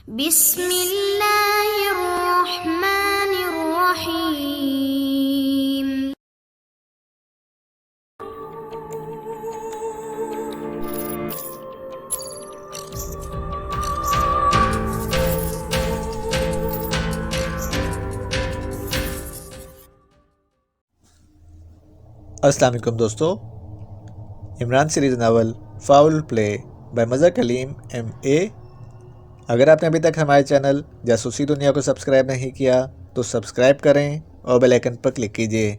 بسم اللہ الرحمن الرحیم۔ السلام علیکم دوستو، Imran series novel foul play by Mazhar claim MA۔ اگر آپ نے ابھی تک ہمارے چینل جاسوسی دنیا کو سبسکرائب نہیں کیا تو سبسکرائب کریں اور بیل آئیکن پر کلک کیجیے۔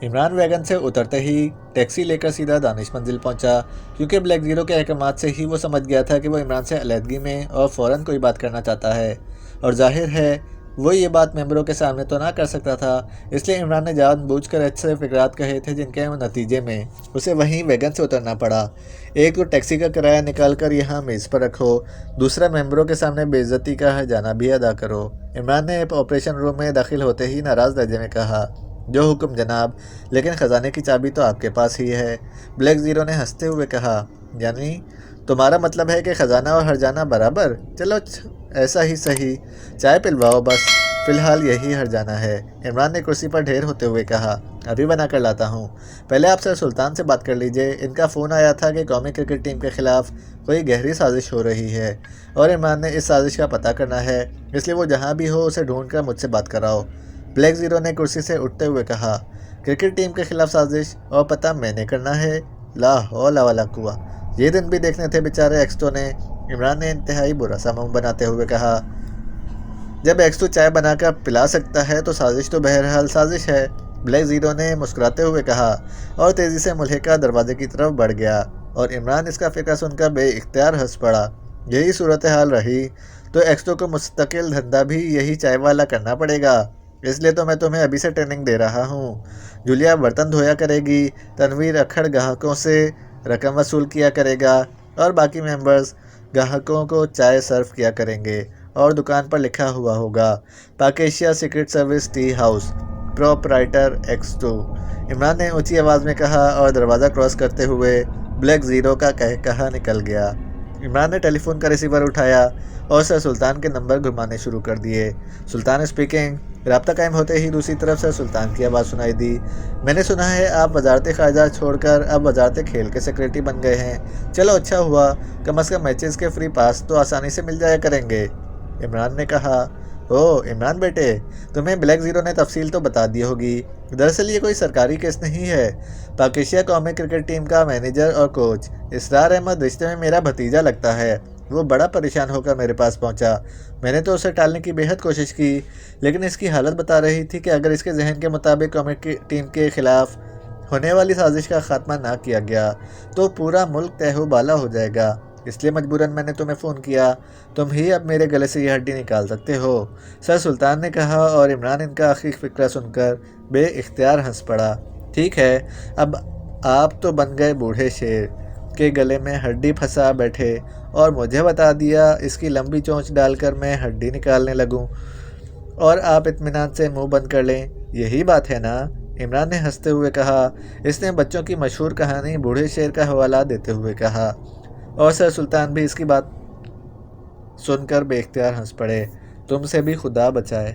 عمران ویگن سے اترتے ہی ٹیکسی لے کر سیدھا دانش منزل پہنچا، کیونکہ بلیک زیرو کے احکامات سے ہی وہ سمجھ گیا تھا کہ وہ عمران سے علیحدگی میں اور فوراً کوئی بات کرنا چاہتا ہے، اور ظاہر ہے وہ یہ بات ممبروں کے سامنے تو نہ کر سکتا تھا، اس لیے عمران نے جان بوجھ کر ایسے فقرات کہے تھے جن کے نتیجے میں اسے وہیں ویگن سے اترنا پڑا۔ ایک تو ٹیکسی کا کرایہ نکال کر یہاں میز پر رکھو، دوسرا ممبروں کے سامنے بے عزتی کا ہرجانہ بھی ادا کرو۔ عمران نے آپریشن روم میں داخل ہوتے ہی ناراض لہجے میں کہا، جو حکم جناب، لیکن خزانے کی چابی تو آپ کے پاس ہی ہے۔ بلیک زیرو نے ہنستے ہوئے کہا، یعنی تمہارا مطلب ہے کہ خزانہ اور ہرجانہ برابر؟ چلو ایسا ہی صحیح، چائے پلواؤ بس، فی الحال یہی ہرجانہ ہے۔ عمران نے کرسی پر ڈھیر ہوتے ہوئے کہا، ابھی بنا کر لاتا ہوں، پہلے آپ سر سلطان سے بات کر لیجئے، ان کا فون آیا تھا کہ قومی کرکٹ ٹیم کے خلاف کوئی گہری سازش ہو رہی ہے اور عمران نے اس سازش کا پتہ کرنا ہے، اس لیے وہ جہاں بھی ہو اسے ڈھونڈ کر مجھ سے بات کراؤ۔ بلیک زیرو نے کرسی سے اٹھتے ہوئے کہا، کرکٹ ٹیم کے خلاف سازش اور پتہ میں نے کرنا ہے؟ لا حول ولا قوہ، یہ دن بھی دیکھنے تھے بیچارے ایکسٹو نے۔ عمران نے انتہائی برا سا منہ بناتے ہوئے کہا، جب ایکسٹو چائے بنا کر پلا سکتا ہے تو سازش تو بہرحال سازش ہے۔ بلیک زیرو نے مسکراتے ہوئے کہا اور تیزی سے ملحقہ دروازے کی طرف بڑھ گیا، اور عمران اس کا فقرہ سن کر بے اختیار ہنس پڑا۔ یہی صورتحال رہی تو ایکسٹو کو مستقل دھندا بھی یہی چائے والا کرنا پڑے گا، اس لیے تو میں تمہیں ابھی سے ٹریننگ دے رہا ہوں۔ جولیا برتن دھویا کرے گی، تنویر اکھڑ گاہکوں سے رقم وصول کیا کرے گا، اور باقی ممبرز گاہکوں کو چائے سرو کیا کریں گے، اور دکان پر لکھا ہوا ہوگا، Pakeshia secret service tea house, proprietor X two. Imran نے اونچی آواز میں کہا اور دروازہ کراس کرتے ہوئے بلیک زیرو کا کہا نکل گیا۔ عمران نے ٹیلی فون کا ریسیور اٹھایا اور سر سلطان کے نمبر گھمانے شروع کر دیے۔ سلطان اسپیکنگ۔ رابطہ قائم ہوتے ہی دوسری طرف سر سلطان کی آواز سنائی دی، میں نے سنا ہے آپ وزارت خارجہ چھوڑ کر اب وزارت کھیل کے سیکرٹری بن گئے ہیں، چلو اچھا ہوا، کم از کم میچز کے فری پاس تو آسانی سے مل جایا کریں گے۔ عمران نے کہا، او عمران بیٹے، تمہیں بلیک زیرو نے تفصیل تو بتا دی ہوگی، دراصل یہ کوئی سرکاری کیس نہیں ہے۔ پاکیشیا قومی کرکٹ ٹیم کا مینیجر اور کوچ اسرار احمد رشتے میں میرا بھتیجا لگتا ہے، وہ بڑا پریشان ہو کر میرے پاس پہنچا۔ میں نے تو اسے ٹالنے کی بے حد کوشش کی، لیکن اس کی حالت بتا رہی تھی کہ اگر اس کے ذہن کے مطابق قومی ٹیم کے خلاف ہونے والی سازش کا خاتمہ نہ کیا گیا تو پورا ملک تہو بالا ہو جائے گا، اس لیے مجبوراً میں نے تمہیں فون کیا، تم ہی اب میرے گلے سے یہ ہڈی نکال سکتے ہو، سر سلطان نے کہا، اور عمران ان کا آخری فقرہ سن کر بے اختیار ہنس پڑا۔ ٹھیک ہے، اب آپ تو بن گئے بوڑھے شیر کے گلے میں ہڈی پھنسا بیٹھے اور مجھے بتا دیا اس کی لمبی چونچ ڈال کر میں ہڈی نکالنے لگوں اور آپ اطمینان سے منہ بند کر لیں، یہی بات ہے نا؟ عمران نے ہنستے ہوئے کہا۔ اس نے بچوں کی مشہور کہانی بوڑھے شیر کا حوالہ دیتے ہوئے کہا، اور سر سلطان بھی اس کی بات سن کر بے اختیار ہنس پڑے۔ تم سے بھی خدا بچائے،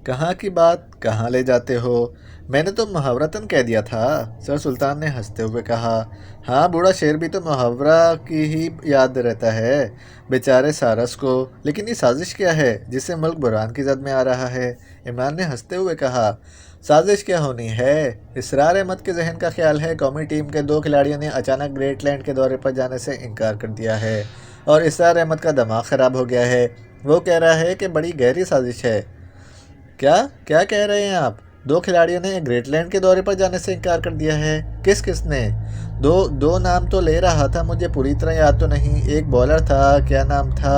کہاں کی بات کہاں لے جاتے ہو، میں نے تو محاورتاً کہہ دیا تھا، سر سلطان نے ہنستے ہوئے کہا۔ ہاں، بوڑھا شیر بھی تو محاورہ کی ہی یاد رہتا ہے بیچارے سارس کو، لیکن یہ سازش کیا ہے جس سے ملک بحران کی زد میں آ رہا ہے؟ عمران نے ہنستے ہوئے کہا، سازش کیا ہونی ہے، اسرار احمد کے ذہن کا خیال ہے قومی ٹیم کے 2 کھلاڑیوں نے اچانک گریٹ لینڈ کے دورے پر جانے سے انکار کر دیا ہے، اور اسرار احمد کا دماغ خراب ہو گیا ہے، وہ کہہ رہا ہے کہ بڑی گہری سازش ہے۔ کیا کہہ رہے ہیں آپ؟ 2 کھلاڑیوں نے گریٹ لینڈ کے دورے پر جانے سے انکار کر دیا ہے؟ کس نے؟ دو نام تو لے رہا تھا، مجھے پوری طرح یاد تو نہیں، ایک بولر تھا، کیا نام تھا،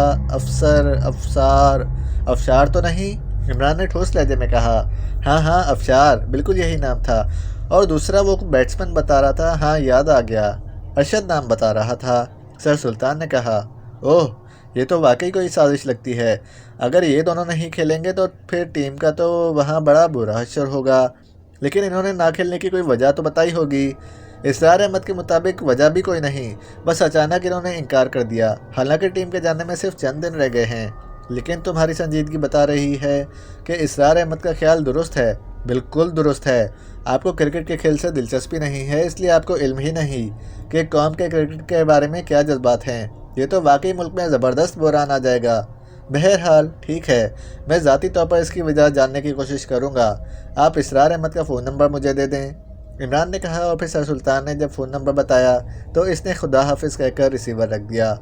افشار تو نہیں؟ عمران نے ٹھوس لہجے میں کہا، ہاں افشار، بالکل یہی نام تھا، اور دوسرا وہ بیٹسمین بتا رہا تھا، ہاں یاد آ گیا، ارشد نام بتا رہا تھا۔ سر سلطان نے کہا، اوہ، یہ تو واقعی کوئی سازش لگتی ہے، اگر یہ دونوں نہیں کھیلیں گے تو پھر ٹیم کا تو وہاں بڑا برا حشر ہوگا، لیکن انہوں نے نہ کھیلنے کی کوئی وجہ تو بتائی ہوگی؟ اسرار احمد کے مطابق وجہ بھی کوئی نہیں، بس اچانک انہوں نے انکار کر دیا۔ حالانکہ ٹیم کے جانے میں صرف چند دن رہ گئے ہیں، لیکن تمہاری سنجیدگی بتا رہی ہے کہ اسرار احمد کا خیال درست ہے۔ بالکل درست ہے۔ آپ کو کرکٹ کے کھیل سے دلچسپی نہیں ہے، اس لیے آپ کو علم ہی نہیں کہ قوم کے کرکٹ کے بارے میں کیا جذبات ہیں۔ یہ تو واقعی ملک میں زبردست بحران آ جائے گا۔ بہرحال ٹھیک ہے، میں ذاتی طور پر اس کی وجہ جاننے کی کوشش کروں گا۔ آپ اسرار احمد کا فون نمبر مجھے دے دیں۔ عمران نے کہا، اور پھر سر سلطان نے جب فون نمبر بتایا تو اس نے خدا حافظ کہہ کر ریسیور رکھ دیا۔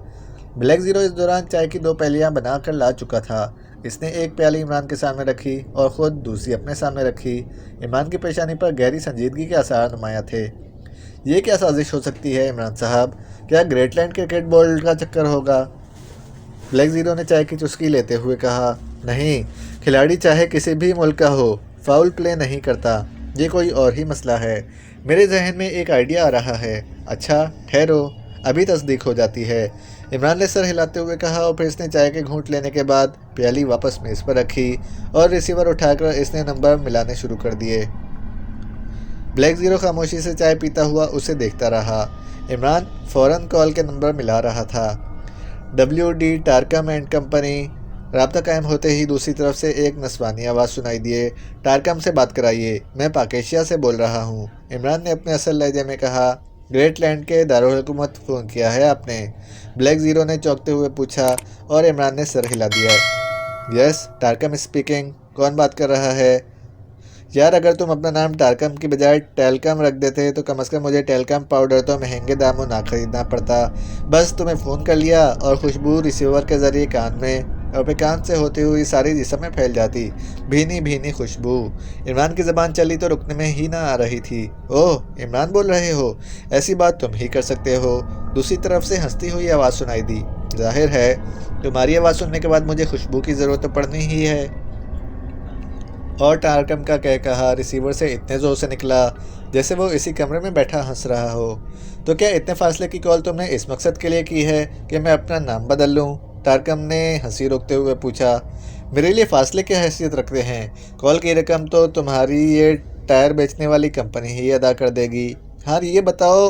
بلیک زیرو اس دوران چائے کی 2 پیالیاں بنا کر لا چکا تھا۔ اس نے ایک پیالی عمران کے سامنے رکھی اور خود دوسری اپنے سامنے رکھی۔ عمران کی پیشانی پر گہری سنجیدگی کے آثار نمایاں تھے۔ یہ کیا سازش ہو سکتی ہے عمران صاحب؟ کیا گریٹ لینڈ کرکٹ بورڈ کا چکر ہوگا؟ بلیک زیرو نے چائے کی چسکی لیتے ہوئے کہا، نہیں، کھلاڑی چاہے کسی بھی ملک کا ہو، فاؤل پلے نہیں کرتا۔ یہ کوئی اور ہی مسئلہ ہے۔ میرے ذہن میں ایک آئیڈیا آ رہا ہے۔ اچھا ٹھہرو، ابھی تصدیق ہو جاتی ہے۔ عمران نے سر ہلاتے ہوئے کہا، اور پھر اس نے چائے کے گھونٹ لینے کے بعد پیالی واپس میز پر رکھی اور ریسیور اٹھا کر اس نے نمبر ملانے شروع کر دیے۔ بلیک زیرو خاموشی سے چائے پیتا ہوا اسے دیکھتا رہا۔ عمران فوراً کال کے نمبر ملا رہا تھا۔ WD ٹارکم اینڈ کمپنی۔ رابطہ قائم ہوتے ہی دوسری طرف سے ایک نسوانی آواز سنائی دیے، ٹارکم سے بات کرائیے، میں پاکیشیا سے بول رہا ہوں۔ عمران نے اپنے اصل لہجے میں کہا، گریٹ لینڈ کے دارالحکومت فون کیا ہے آپ نے؟ بلیک زیرو نے چونکتے ہوئے پوچھا اور عمران نے سر ہلا دیا۔ یس، ٹارکم اسپیکنگ، کون بات کر رہا ہے؟ یار اگر تم اپنا نام ٹارکم کی بجائے ٹیلکم رکھ دیتے تو کم از کم مجھے ٹیلکم پاؤڈر تو مہنگے داموں نہ خریدنا پڑتا۔ بس تمہیں فون کر لیا اور خوشبو ریسیور کے ذریعے کان میں اور پھر کان سے ہوتی ہوئی ساری جسم میں پھیل جاتی، بھینی بھینی خوشبو۔ عمران کی زبان چلی تو رکنے میں ہی نہ آ رہی تھی۔ اوہ عمران بول رہے ہو، ایسی بات تم ہی کر سکتے ہو۔ دوسری طرف سے ہنستی ہوئی آواز سنائی دی، ظاہر ہے تمہاری آواز سننے کے بعد مجھے خوشبو کی ضرورت تو پڑنی ہی ہے۔ اور ٹارکم کا کہا ریسیور سے اتنے زور سے نکلا جیسے وہ اسی کمرے میں بیٹھا ہنس رہا ہو۔ تو کیا اتنے فاصلے کی کال تم نے اس مقصد کے لیے کی ہے کہ میں اپنا نام بدل لوں؟ ٹارکم نے ہنسی روکتے ہوئے پوچھا۔ میرے لیے فاصلے کی حیثیت رکھتے ہیں؟ کال کی رقم تو تمہاری یہ ٹائر بیچنے والی کمپنی ہی ادا کر دے گی۔ ہاں یہ بتاؤ،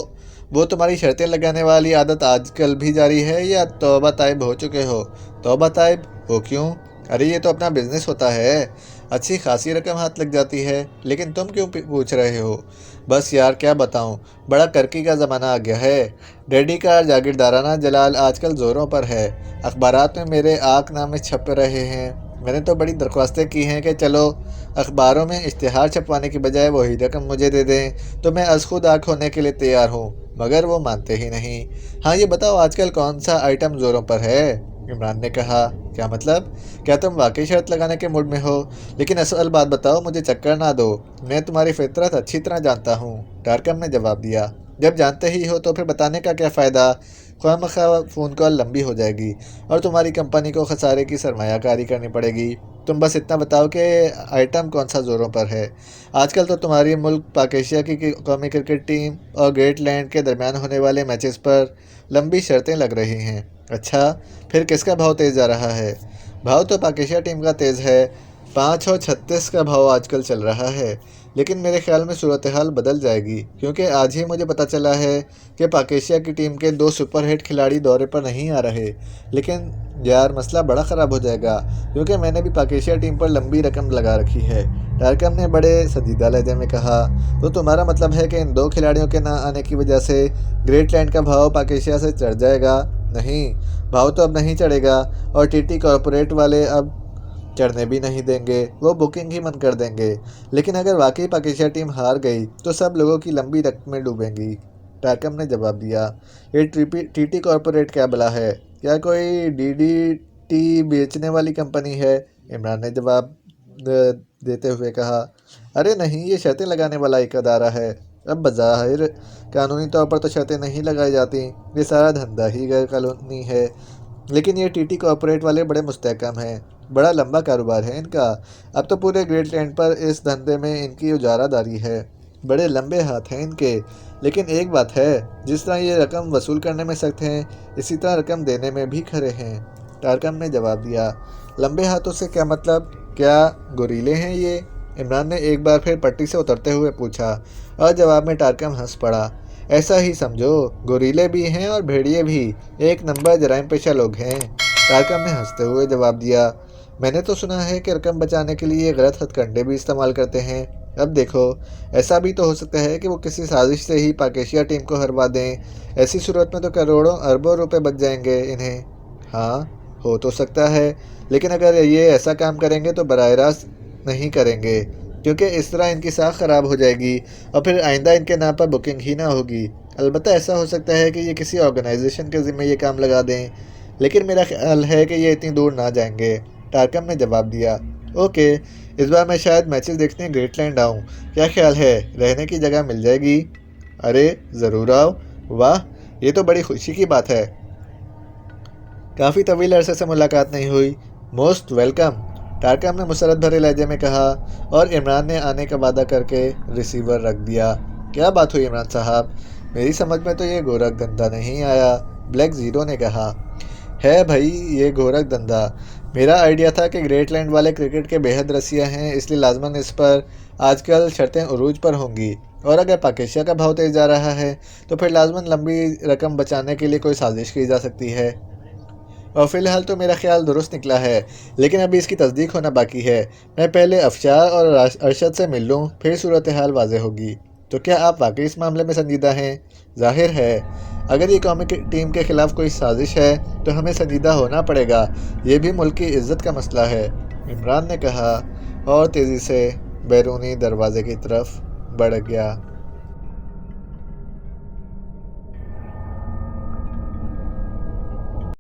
وہ تمہاری شرطیں لگانے والی عادت آج کل بھی جاری ہے یا توبہ طائب ہو چکے ہو؟ توبہ طائب ہو کیوں؟ ارے یہ تو اپنا بزنس ہوتا ہے، اچھی خاصی رقم ہاتھ لگ جاتی ہے، لیکن تم کیوں پوچھ رہے ہو؟ بس یار کیا بتاؤں، بڑا کرکی کا زمانہ آ گیا ہے۔ ڈیڈی کا جاگیردارانہ جلال آج کل زوروں پر ہے، اخبارات میں میرے آنکھ نامے چھپ رہے ہیں۔ میں نے تو بڑی درخواستیں کی ہیں کہ چلو اخباروں میں اشتہار چھپوانے کی بجائے وہی رقم مجھے دے دیں تو میں از خود آنکھ ہونے کے لیے تیار ہوں، مگر وہ مانتے ہی نہیں۔ ہاں یہ بتاؤ آج کل کون سا آئٹم زوروں پر ہے؟ عمران نے کہا، کیا مطلب؟ کیا تم واقعی شرط لگانے کے موڈ میں ہو؟ لیکن اصل بات بتاؤ، مجھے چکر نہ دو، میں تمہاری فطرت اچھی طرح جانتا ہوں۔ ٹارکم نے جواب دیا، جب جانتے ہی ہو تو پھر بتانے کا کیا فائدہ؟ خواہ مخواہ فون کال لمبی ہو جائے گی اور تمہاری کمپنی کو خسارے کی سرمایہ کاری کرنی پڑے گی۔ تم بس اتنا بتاؤ کہ آئٹم کون سا زوروں پر ہے۔ آج کل تو تمہاری ملک پاکیشیا کی قومی کرکٹ ٹیم اور گریٹ لینڈ کے درمیان ہونے والے میچز پر لمبی شرطیں لگ رہی ہیں۔ اچھا پھر کس کا بھاؤ تیز جا رہا ہے؟ بھاؤ تو پاکیشیا ٹیم کا تیز ہے، 5 اور 36 کا بھاؤ آج کل چل رہا ہے، لیکن میرے خیال میں صورتحال بدل جائے گی، کیونکہ آج ہی مجھے پتہ چلا ہے کہ پاکیشیا کی ٹیم کے 2 سپر ہٹ کھلاڑی دورے پر نہیں آ رہے۔ لیکن یار مسئلہ بڑا خراب ہو جائے گا، کیونکہ میں نے بھی پاکیشیا ٹیم پر لمبی رقم لگا رکھی ہے۔ ٹارکم نے بڑے سنجیدہ لہجے میں کہا، تو تمہارا مطلب ہے کہ ان 2 کھلاڑیوں کے نہ آنے کی وجہ سے گریٹ لینڈ کا بھاؤ پاکیشیا سے چڑھ جائے گا؟ نہیں، بھاؤ تو اب نہیں چڑھے گا، اور TT کارپوریٹ والے اب چڑھنے بھی نہیں دیں گے، وہ بکنگ ہی بند کر دیں گے۔ لیکن اگر واقعی پاکیشیا ٹیم ہار گئی تو سب لوگوں کی لمبی رقمیں ڈوبیں گی۔ ٹارکم نے جواب دیا، یہ TT کارپوریٹ کیا بلا ہے؟ کیا کوئی DDT بیچنے والی کمپنی ہے؟ عمران نے جواب دیتے ہوئے کہا، ارے نہیں، یہ شرطیں لگانے والا ایک ادارہ ہے۔ اب بظاہر قانونی طور پر تو شرطیں نہیں لگائی جاتی، یہ سارا دھندا ہی غیر قانونی ہے، لیکن یہ TT کارپوریٹ والے بڑے مستحکم ہیں، بڑا لمبا کاروبار ہے ان کا۔ اب تو پورے گریٹ لینڈ پر اس دھندے میں ان کی اجارہ داری ہے، بڑے لمبے ہاتھ ہیں ان کے۔ لیکن ایک بات ہے، جس طرح یہ رقم وصول کرنے میں سخت ہیں، اسی طرح رقم دینے میں بھی کھرے ہیں۔ ٹارکم نے جواب دیا، لمبے ہاتھوں سے کیا مطلب؟ کیا گوریلے ہیں یہ؟ عمران نے ایک بار پھر پٹی سے اترتے ہوئے پوچھا، اور جواب میں ٹارکم ہنس پڑا۔ ایسا ہی سمجھو، گوریلے بھی ہیں اور بھیڑیے بھی ایک نمبر جرائم پیشہ لوگ ہیں۔ ٹارکم نے ہنستے ہوئے جواب دیا، میں نے تو سنا ہے کہ رقم بچانے کے لیے غلط ہتھ کنڈے بھی استعمال کرتے ہیں۔ اب دیکھو، ایسا بھی تو ہو سکتا ہے کہ وہ کسی سازش سے ہی پاک ایشیا ٹیم کو ہروا دیں۔ ایسی صورت میں تو کروڑوں اربوں روپے بچ جائیں گے انہیں۔ ہاں، ہو تو سکتا ہے، لیکن اگر یہ ایسا کام کریں گے تو براہ راست نہیں کریں گے، کیونکہ اس طرح ان کی ساکھ خراب ہو جائے گی اور پھر آئندہ ان کے نام پر بکنگ ہی نہ ہوگی۔ البتہ ایسا ہو سکتا ہے کہ یہ کسی آرگنائزیشن کے ذمہ یہ کام لگا دیں، لیکن میرا خیال ہے کہ یہ اتنی دور نہ جائیں گے۔ ٹارکم نے جواب دیا، اوکے، اس بار میں شاید میچز دیکھنے گریٹ لینڈ آؤں، کیا خیال ہے رہنے کی جگہ مل جائے گی؟ ارے ضرور آؤ، واہ، یہ تو بڑی خوشی کی بات ہے۔ کافی طویل عرصے سے ملاقات نہیں ہوئی، موسٹ ویلکم، ٹارکم نے مسرت بھرے لہجے میں کہا، اور عمران نے آنے کا وعدہ کر کے ریسیور رکھ دیا۔ کیا بات ہوئی عمران صاحب؟ میری سمجھ میں تو یہ گورکھ دھندا نہیں آیا، بلیک زیرو نے کہا۔ ہے بھائی یہ گورکھ دھندا، میرا آئیڈیا تھا کہ گریٹ لینڈ والے کرکٹ کے بے حد رسیا ہیں، اس لیے لازماً اس پر آج کل شرطیں عروج پر ہوں گی، اور اگر پاک ایشیا کا بھاؤ تیز جا رہا ہے تو پھر لازماً لمبی رقم بچانے کے لیے کوئی سازش کی جا سکتی ہے۔ اور فی الحال تو میرا خیال درست نکلا ہے، لیکن ابھی اس کی تصدیق ہونا باقی ہے۔ میں پہلے افشار اور ارشد سے مل لوں، پھر صورتحال واضح ہوگی۔ تو کیا آپ واقعی اس معاملے میں سنجیدہ ہیں؟ ظاہر ہے، اگر یہ قومی ٹیم کے خلاف کوئی سازش ہے تو ہمیں سنجیدہ ہونا پڑے گا، یہ بھی ملک کی عزت کا مسئلہ ہے، عمران نے کہا، اور تیزی سے بیرونی دروازے کی طرف بڑھ گیا۔